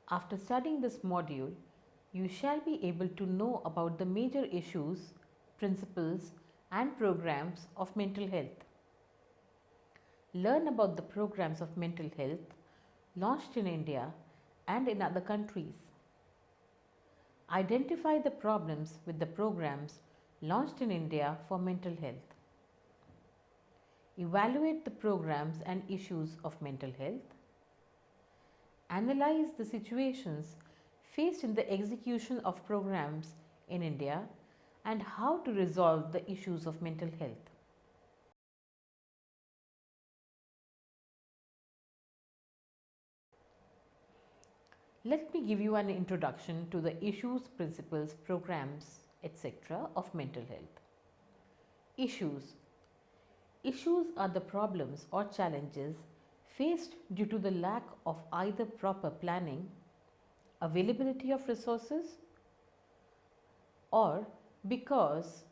After studying this module, you shall be able to know about the major issues, principles, and programs of mental health. Learn about the programs of mental health launched in India and in other countries. Identify the problems with the programs launched in India for mental health. Evaluate the programs and issues of mental health. Analyze the situations faced in the execution of programs in India and how to resolve the issues of mental health. Let me give you an introduction to the issues, principles, programs, etc. of mental health. Issues. Issues are the problems or challenges faced due to the lack of either proper planning, availability of resources, or because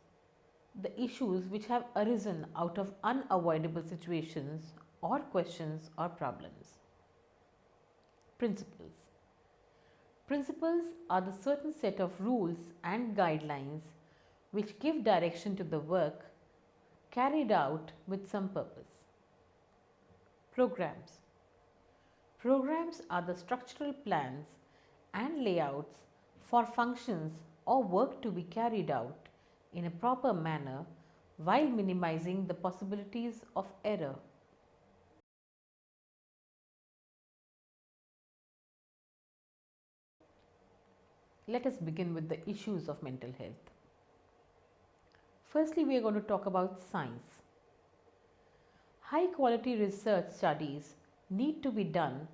the issues which have arisen out of unavoidable situations or questions or problems. Principles. Principles are the certain set of rules and guidelines which give direction to the work carried out with some purpose. Programs. Programs are the structural plans and layouts for functions or work to be carried out in a proper manner while minimizing the possibilities of error. Let us begin with the issues of mental health. Firstly, we are going to talk about science. High quality research studies need to be done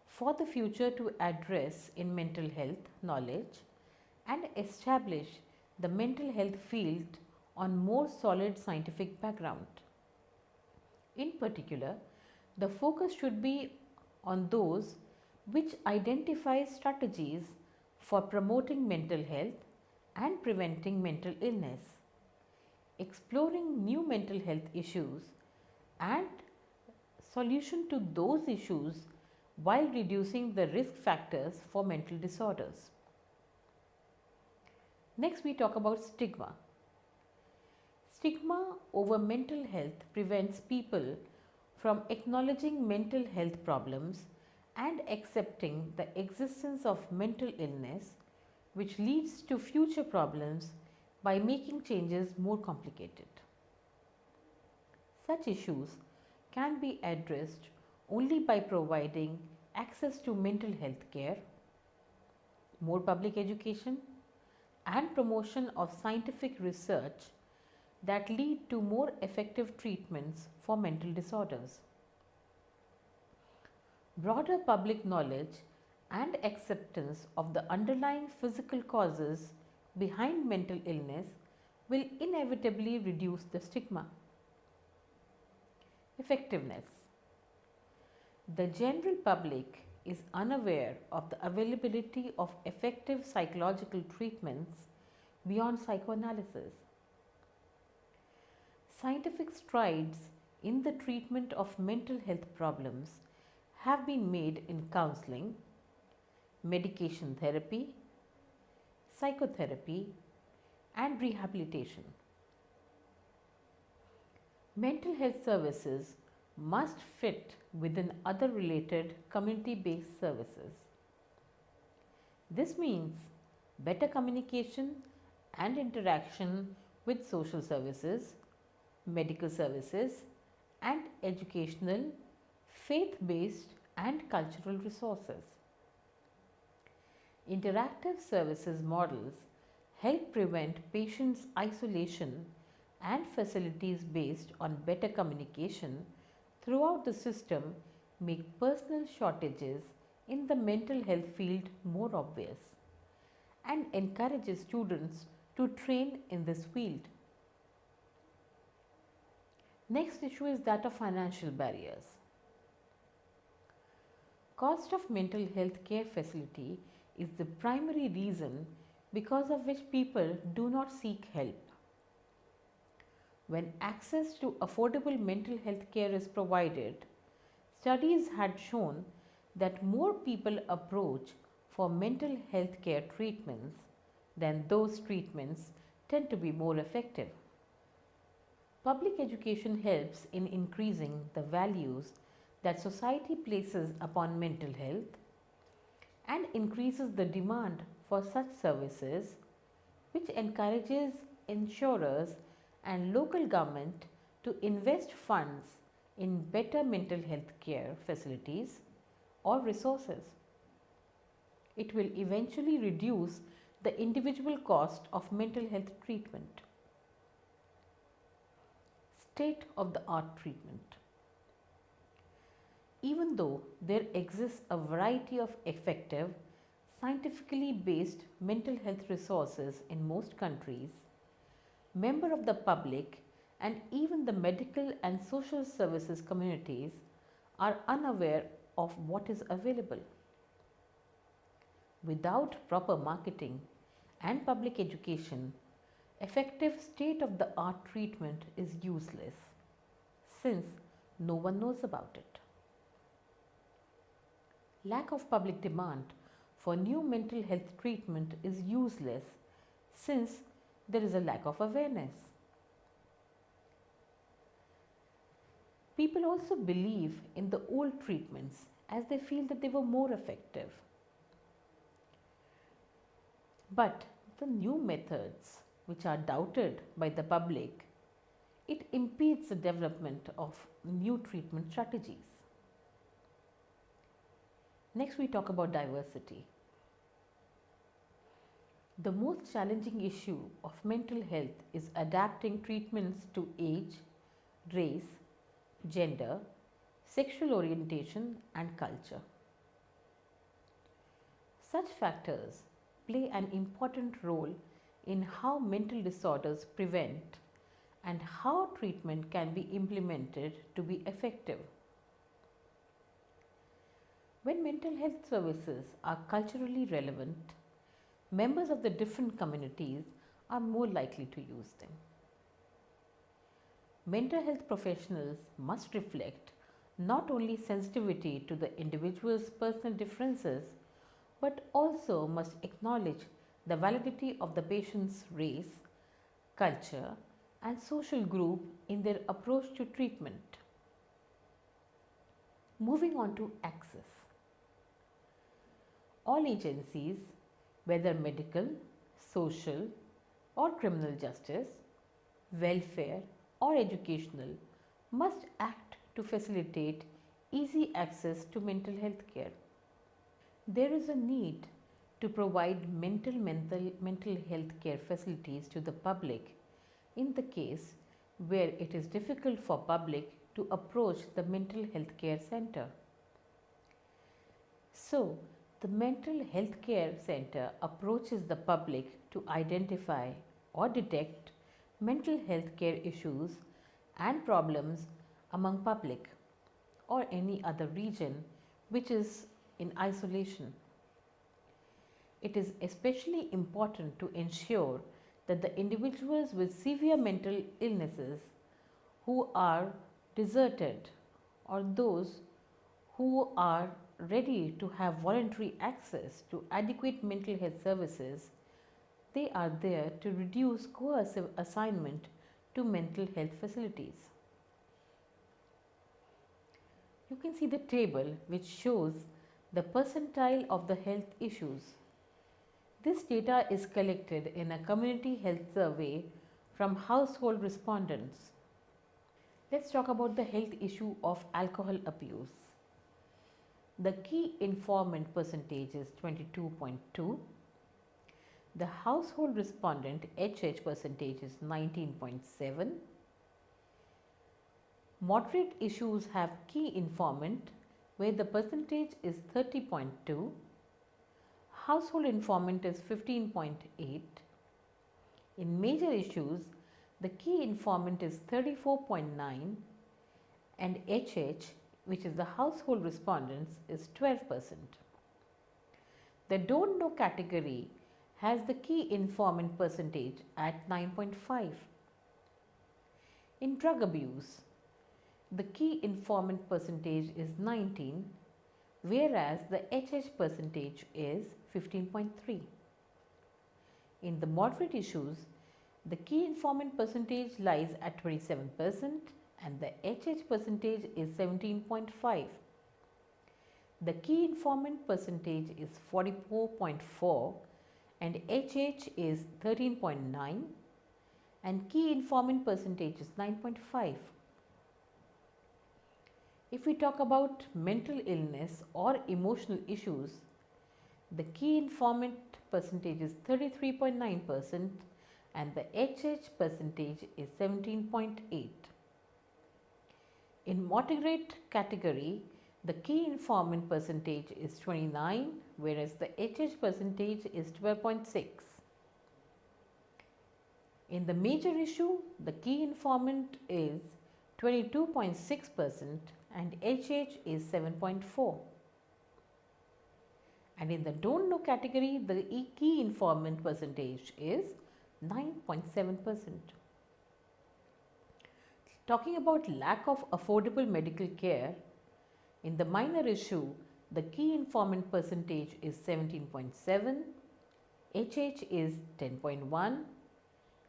for the future to address in mental health knowledge and establish the mental health field on more solid scientific background. In particular, the focus should be on those which identify strategies for promoting mental health and preventing mental illness, exploring new mental health issues and solution to those issues while reducing the risk factors for mental disorders. Next, we talk about stigma. Stigma over mental health prevents people from acknowledging mental health problems and accepting the existence of mental illness, which leads to future problems by making changes more complicated. Such issues can be addressed only by providing access to mental health care, more public education, and promotion of scientific research that lead to more effective treatments for mental disorders. Broader public knowledge and acceptance of the underlying physical causes behind mental illness will inevitably reduce the stigma. Effectiveness. The general public is unaware of the availability of effective psychological treatments beyond psychoanalysis. Scientific strides in the treatment of mental health problems have been made in counseling, medication therapy, psychotherapy, and rehabilitation. Mental health services must fit within other related community-based services. This means better communication and interaction with social services, medical services, and educational, faith-based and cultural resources. Interactive services models help prevent patients' isolation and facilities based on better communication throughout the system make personal shortages in the mental health field more obvious and encourages students to train in this field. Next issue is that of financial barriers. Cost of mental health care facility is the primary reason because of which people do not seek help. When access to affordable mental health care is provided, studies had shown that more people approach for mental health care treatments, then those treatments tend to be more effective. Public education helps in increasing the values that society places upon mental health and increases the demand for such services, which encourages insurers and local government to invest funds in better mental health care facilities or resources. It will eventually reduce the individual cost of mental health treatment. State of the art treatment. Even though there exists a variety of effective, scientifically based mental health resources in most countries, members of the public and even the medical and social services communities are unaware of what is available. Without proper marketing and public education, effective state of the art treatment is useless since no one knows about it. Lack of public demand for new mental health treatment is useless since there is a lack of awareness. People also believe in the old treatments as they feel that they were more effective. But the new methods, which are doubted by the public, it impedes the development of new treatment strategies. Next, we talk about diversity. The most challenging issue of mental health is adapting treatments to age, race, gender, sexual orientation, and culture. Such factors play an important role in how mental disorders prevent and how treatment can be implemented to be effective. When mental health services are culturally relevant, members of the different communities are more likely to use them. Mental health professionals must reflect not only sensitivity to the individual's personal differences, but also must acknowledge the validity of the patient's race, culture, and social group in their approach to treatment. Moving on to access. All agencies, whether medical, social, or criminal justice, welfare, or educational, must act to facilitate easy access to mental health care. There is a need to provide mental health care facilities to the public in the case where it is difficult for public to approach the mental health care center. So, the mental health care center approaches the public to identify or detect mental health care issues and problems among public or any other region which is in isolation. It is especially important to ensure that the individuals with severe mental illnesses who are deserted or those who are ready to have voluntary access to adequate mental health services, they are there to reduce coercive assignment to mental health facilities. You can see the table which shows the percentile of the health issues. This data is collected in a community health survey from household respondents. Let's talk about the health issue of alcohol abuse. The key informant percentage is 22.2. The household respondent HH percentage is 19.7. Moderate issues have key informant where the percentage is 30.2. Household informant is 15.8. In major issues, the key informant is 34.9 and HH, which is the household respondents, is 12%. The don't know category has the key informant percentage at 9.5. In drug abuse, the key informant percentage is 19, whereas the HH percentage is 15.3. In the moderate issues, the key informant percentage lies at 27% and the HH percentage is 17.5. The key informant percentage is 44.4 and HH is 13.9 and key informant percentage is 9.5. If we talk about mental illness or emotional issues, the key informant percentage is 33.9% and the HH percentage is 17.8. In moderate category, the key informant percentage is 29 whereas the HH percentage is 12.6. In the major issue, the key informant is 22.6% and HH is 7.4. And in the don't know category, the key informant percentage is 9.7%. Talking about lack of affordable medical care, in the minor issue, the key informant percentage is 17.7, HH is 10.1,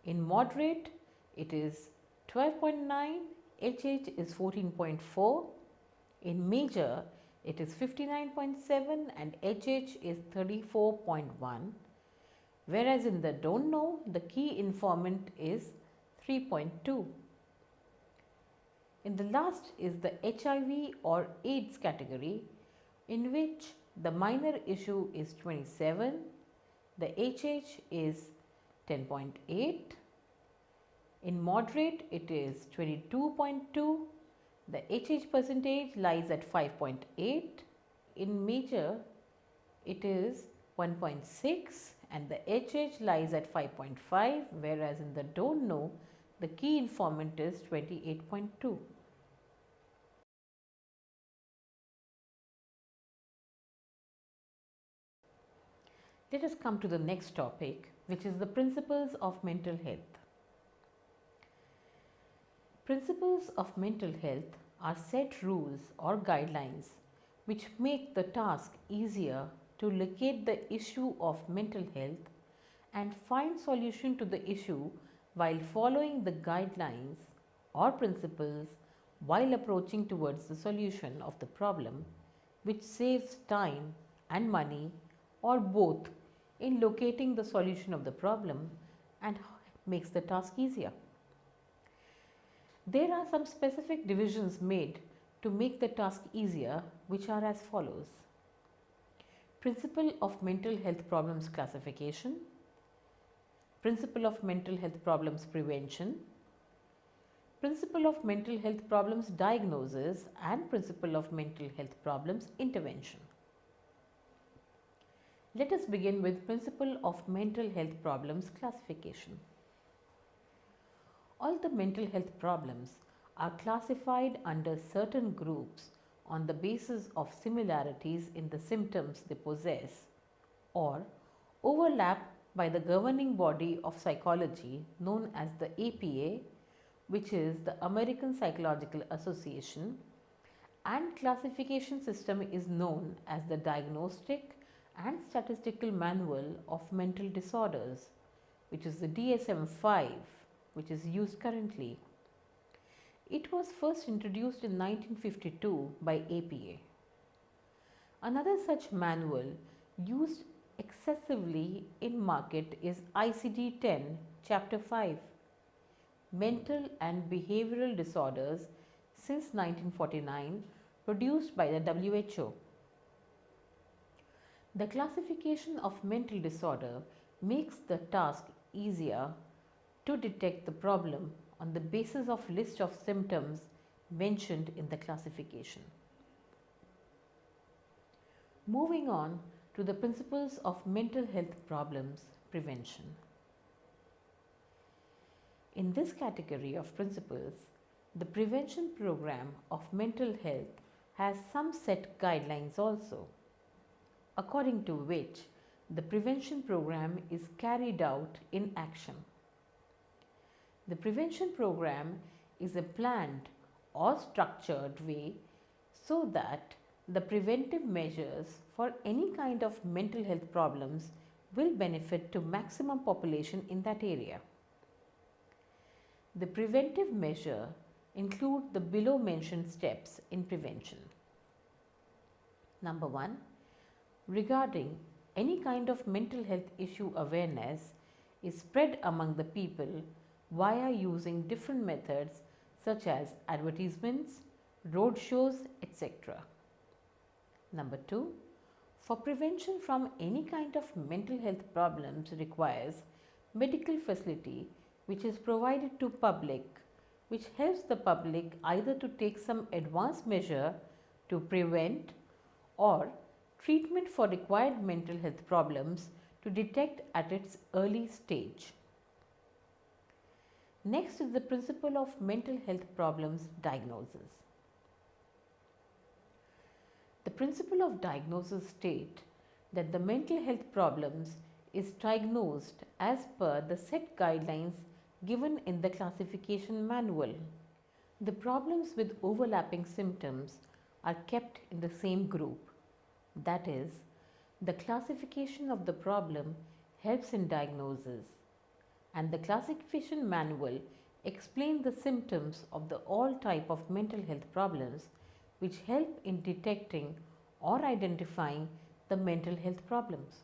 in moderate it is 12.9, HH is 14.4, in major it is 59.7 and HH is 34.1, whereas in the don't know the key informant is 3.2. In the last is the HIV or AIDS category, in which the minor issue is 27, the HH is 10.8, in moderate it is 22.2, the HH percentage lies at 5.8, in major it is 1.6 and the HH lies at 5.5, whereas in the don't know the key informant is 28.2. Let us come to the next topic, which is the principles of mental health. Principles of mental health are set rules or guidelines which make the task easier to locate the issue of mental health and find solution to the issue while following the guidelines or principles while approaching towards the solution of the problem, which saves time and money or both in locating the solution of the problem and makes the task easier. There are some specific divisions made to make the task easier, which are as follows: Principle of mental health problems classification, Principle of mental health problems prevention, Principle of mental health problems diagnosis, and Principle of mental health problems intervention. Let us begin with Principle of mental health problems classification. All the mental health problems are classified under certain groups on the basis of similarities in the symptoms they possess or overlap by the governing body of psychology known as the APA, which is the American Psychological Association, and classification system is known as the Diagnostic and Statistical Manual of Mental Disorders, which is the DSM-5, which is used currently. It was first introduced in 1952 by APA. Another such manual used excessively in market is ICD-10 Chapter 5, Mental and Behavioral Disorders, since 1949, produced by the WHO. The classification of mental disorder makes the task easier to detect the problem on the basis of list of symptoms mentioned in the classification. Moving on to the principles of mental health problems prevention. In this category of principles, the prevention program of mental health has some set guidelines also, according to which the prevention program is carried out in action. The prevention program is a planned or structured way so that The preventive measures for any kind of mental health problems will benefit to maximum population in that area. The preventive measure include the below mentioned steps in prevention. Number 1, regarding any kind of mental health issue, awareness is spread among the people via using different methods such as advertisements, road shows, etc. Number 2, for prevention from any kind of mental health problems requires medical facility which is provided to public, which helps the public either to take some advanced measure to prevent or treatment for required mental health problems to detect at its early stage. Next is the principle of mental health problems diagnosis. The principle of diagnosis state that the mental health problems is diagnosed as per the set guidelines given in the classification manual. The problems with overlapping symptoms are kept in the same group. That is, the classification of the problem helps in diagnosis, and the classification manual explains the symptoms of the all type of mental health problems which help in detecting or identifying the mental health problems.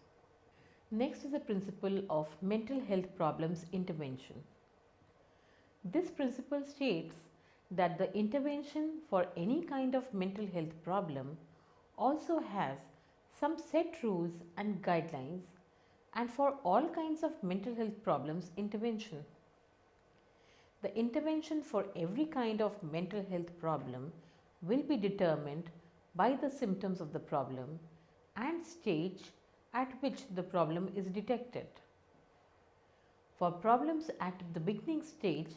Next is the principle of mental health problems intervention. This principle states that the intervention for any kind of mental health problem also has some set rules and guidelines, and for all kinds of mental health problems intervention. The intervention for every kind of mental health problem will be determined by the symptoms of the problem and stage at which the problem is detected. For problems at the beginning stage,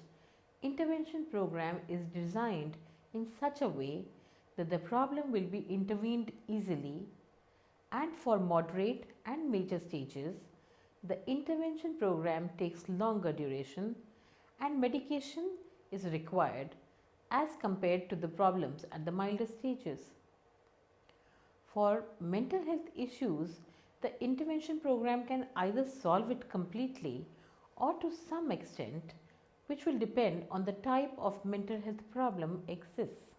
intervention program is designed in such a way that the problem will be intervened easily, and for moderate and major stages, the intervention program takes longer duration and medication is required as compared to the problems at the milder stages. For mental health issues, the intervention program can either solve it completely or to some extent, which will depend on the type of mental health problem exists.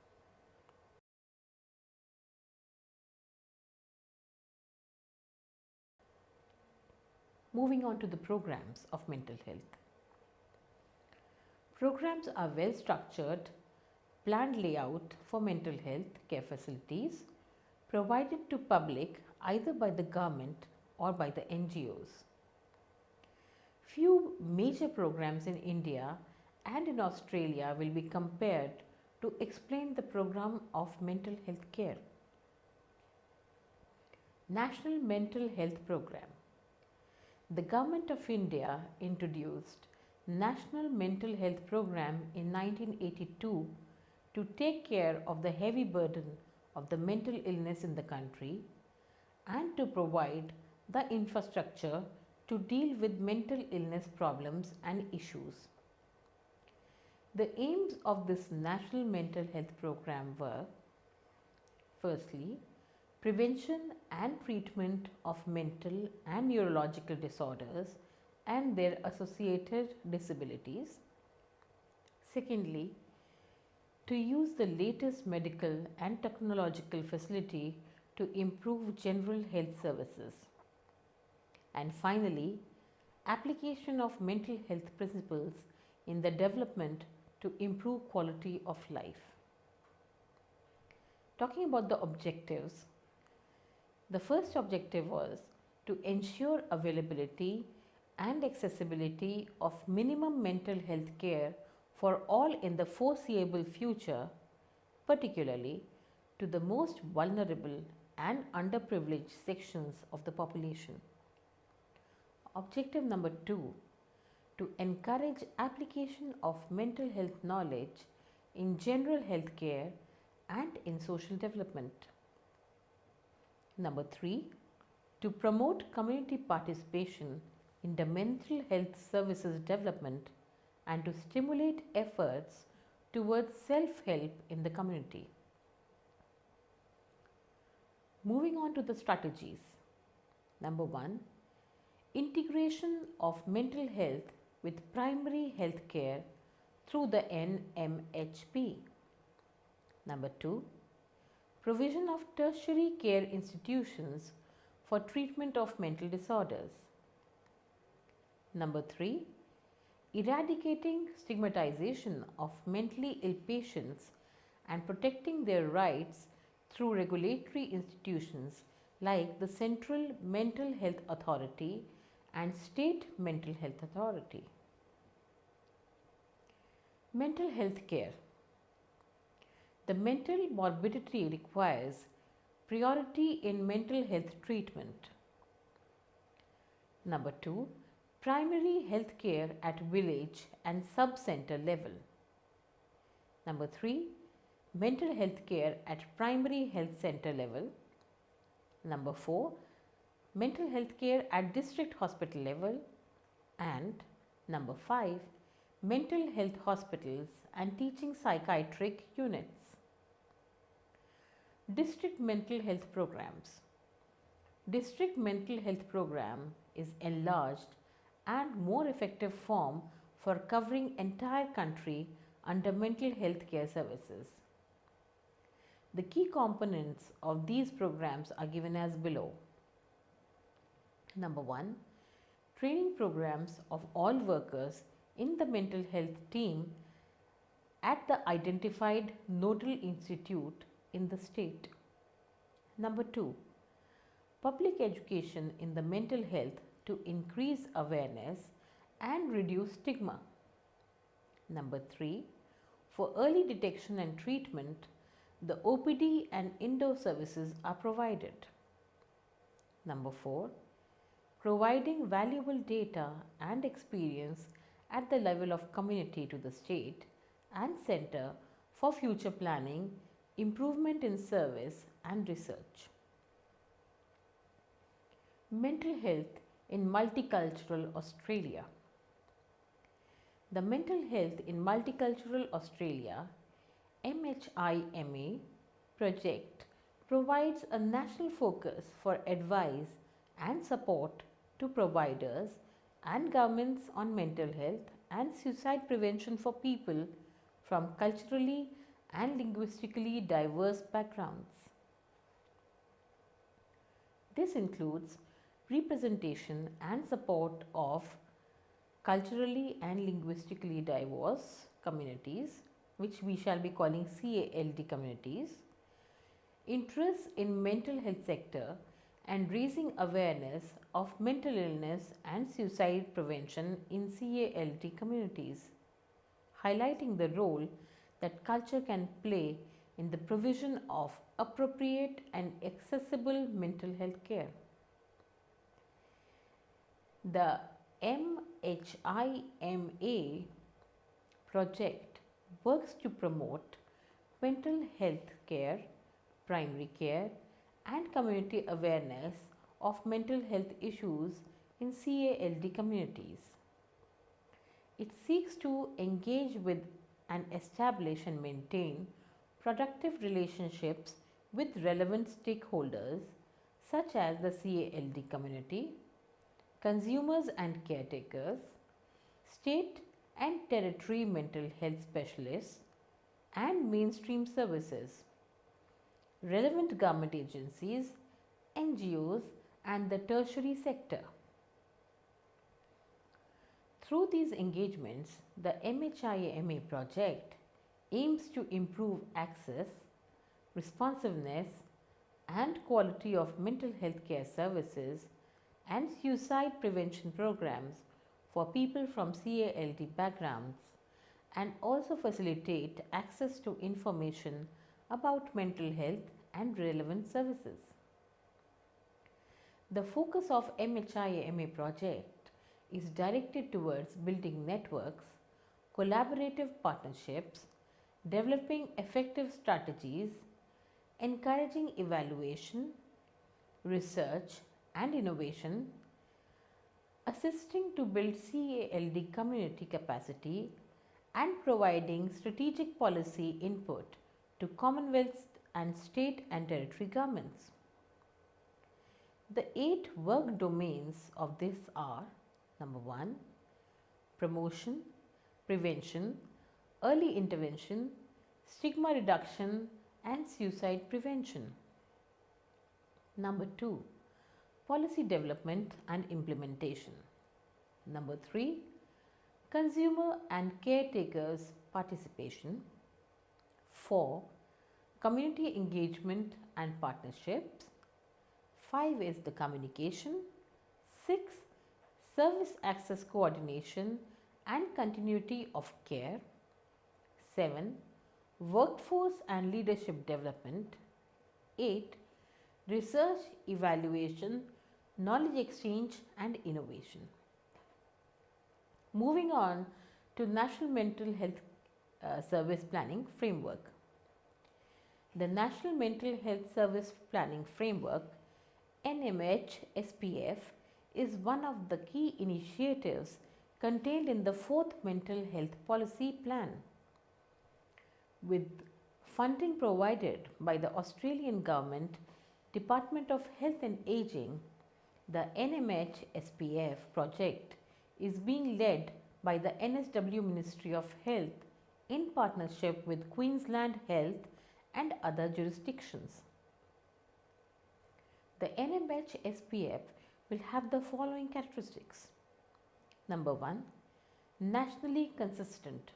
Moving on to the programs of mental health. Programs are well structured, planned layout for mental health care facilities provided to public either by the government or by the NGOs. Few major programs in India and in Australia will be compared to explain the program of mental health care. National Mental Health Program. The Government of India introduced National Mental Health Program in 1982 to take care of the heavy burden of the mental illness in the country and to provide the infrastructure to deal with mental illness problems and issues. The aims of this National Mental Health Program were: firstly, prevention and treatment of mental and neurological disorders and their associated disabilities. Secondly, to use the latest medical and technological facility to improve general health services. And finally, application of mental health principles in the development to improve quality of life. Talking about the objectives, the first objective was to ensure availability and accessibility of minimum mental health care for all in the foreseeable future, particularly to the most vulnerable and underprivileged sections of the population. Objective number 2, to encourage application of mental health knowledge in general health care and in social development. Number 3, to promote community participation in the mental health services development and to stimulate efforts towards self-help in the community. Moving on to the strategies. Number 1, integration of mental health with primary health care through the NMHP. Number 2, provision of tertiary care institutions for treatment of mental disorders. Number 3, eradicating stigmatization of mentally ill patients and protecting their rights through regulatory institutions like the Central Mental Health Authority and State Mental Health Authority. Mental health care. The mental morbidity requires priority in mental health treatment. Number 2, primary health care at village and sub-center level. Number 3, mental health care at primary health center level. Number 4, mental health care at district hospital level. And number 5, mental health hospitals and teaching psychiatric units. District mental health programs. District mental health program is enlarged and more effective form for covering entire country under mental health care services. The key components of these programs are given as below. Number 1, training programs of all workers in the mental health team at the identified nodal institute in the state. Number 2, public education in the mental health to increase awareness and reduce stigma. Number 3, for early detection and treatment, the OPD and indoor services are provided. Number 4, providing valuable data and experience at the level of community to the state and center for future planning, improvement in service and research. Mental health in multicultural Australia. The Mental Health in Multicultural Australia MHIMA project provides a national focus for advice and support to providers and governments on mental health and suicide prevention for people from culturally and linguistically diverse backgrounds. This includes representation and support of culturally and linguistically diverse communities, which we shall be calling CALD communities, interest in mental health sector and raising awareness of mental illness and suicide prevention in CALD communities, highlighting the role that culture can play in the provision of appropriate and accessible mental health care. The MHIMA project works to promote mental health care, primary care, and community awareness of mental health issues in CALD communities. It seeks to engage with and establish and maintain productive relationships with relevant stakeholders such as the CALD community, consumers and caretakers, state and territory mental health specialists, and mainstream services, relevant government agencies, NGOs, and the tertiary sector. Through these engagements, the MHIMA project aims to improve access, responsiveness, and quality of mental health care services and suicide prevention programs for people from CALD backgrounds, and also facilitate access to information about mental health and relevant services. The focus of MHIMA project is directed towards building networks, collaborative partnerships, developing effective strategies, encouraging evaluation, research and innovation, assisting to build CALD community capacity, and providing strategic policy input to Commonwealth and state and territory governments. The 8 work domains of this are: number 1, promotion, prevention, early intervention, stigma reduction, and suicide prevention. Number 2, policy development and implementation. Number 3, consumer and caretakers participation. 4, community engagement and partnerships. 5 is the communication. 6, service access coordination and continuity of care. 7, workforce and leadership development. 8, research, evaluation, knowledge exchange and innovation. Moving on to National Mental Health Service Planning Framework. The National Mental Health Service Planning Framework, NMH-SPF, is one of the key initiatives contained in the 4th Mental Health Policy Plan. With funding provided by the Australian Government, Department of Health and Ageing, the NMH-SPF project is being led by the NSW Ministry of Health in partnership with Queensland Health and other jurisdictions. The NMH-SPF will have the following characteristics. Number 1, nationally consistent.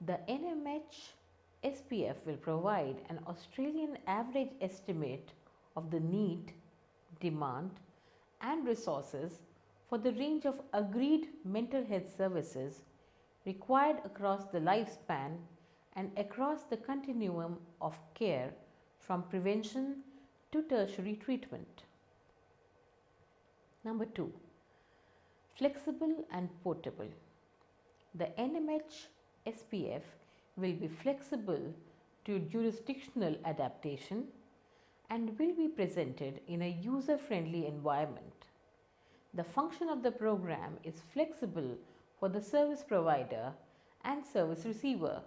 The NMH-SPF will provide an Australian average estimate of the need, demand and resources for the range of agreed mental health services required across the lifespan and across the continuum of care from prevention to tertiary treatment. Number 2, flexible and portable. The NMH-SPF will be flexible to jurisdictional adaptation and will be presented in a user-friendly environment. The function of the program is flexible for the service provider and service receiver,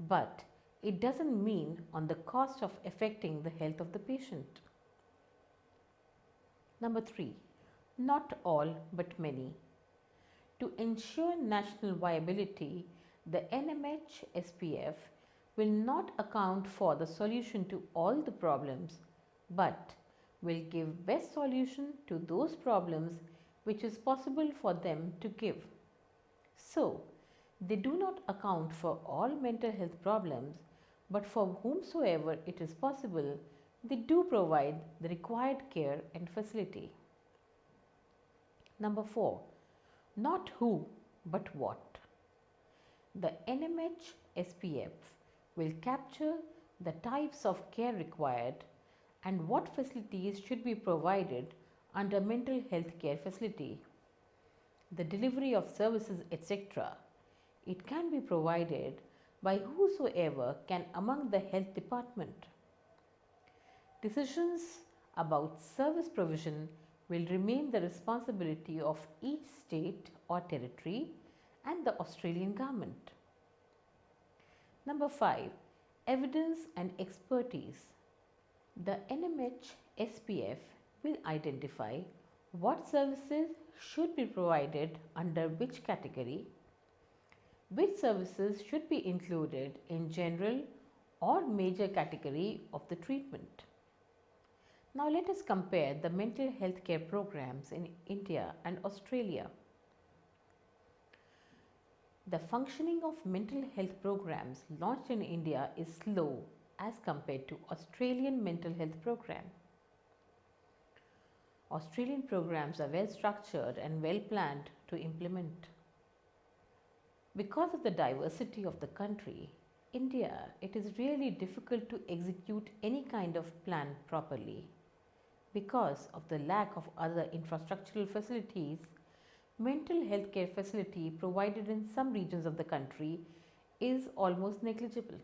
but it doesn't mean on the cost of affecting the health of the patient. Number 3, not all but many. To ensure national viability, the NMH-SPF will not account for the solution to all the problems, but will give best solution to those problems which is possible for them to give. So, they do not account for all mental health problems, but for whomsoever it is possible, they do provide the required care and facility. Number 4, not who but what. The NMH-SPF will capture the types of care required and what facilities should be provided under mental health care facility, the delivery of services, etc. It can be provided by whosoever can among the health department. Decisions about service provision will remain the responsibility of each state or territory and the Australian government. Number 5, evidence and expertise. The NMH-SPF will identify what services should be provided under which category, which services should be included in general or major category of the treatment. Now let us compare the mental health care programs in India and Australia. The functioning of mental health programs launched in India is slow as compared to Australian mental health program. Australian programs are well structured and well planned to implement. Because of the diversity of the country, India, it is really difficult to execute any kind of plan properly. Because of the lack of other infrastructural facilities, mental health care facility provided in some regions of the country is almost negligible.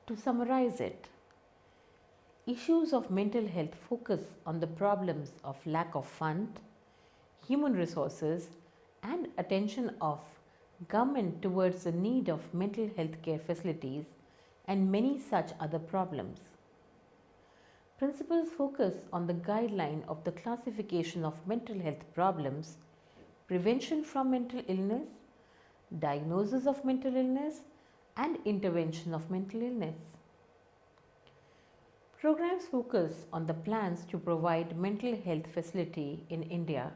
To summarize it, issues of mental health focus on the problems of lack of fund, human resources and attention of government towards the need of mental health care facilities and many such other problems. Principles focus on the guideline of the classification of mental health problems, prevention from mental illness, diagnosis of mental illness, and intervention of mental illness. Programs focus on the plans to provide mental health facility in India.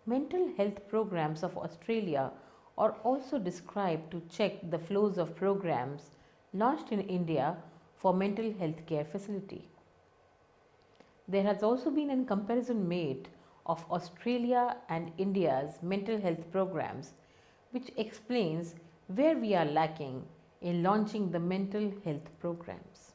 Mental health programs of Australia are also described to check the flows of programs launched in India for mental health care facility. There has also been a comparison made of Australia and India's mental health programs, which explains where we are lacking in launching the mental health programs.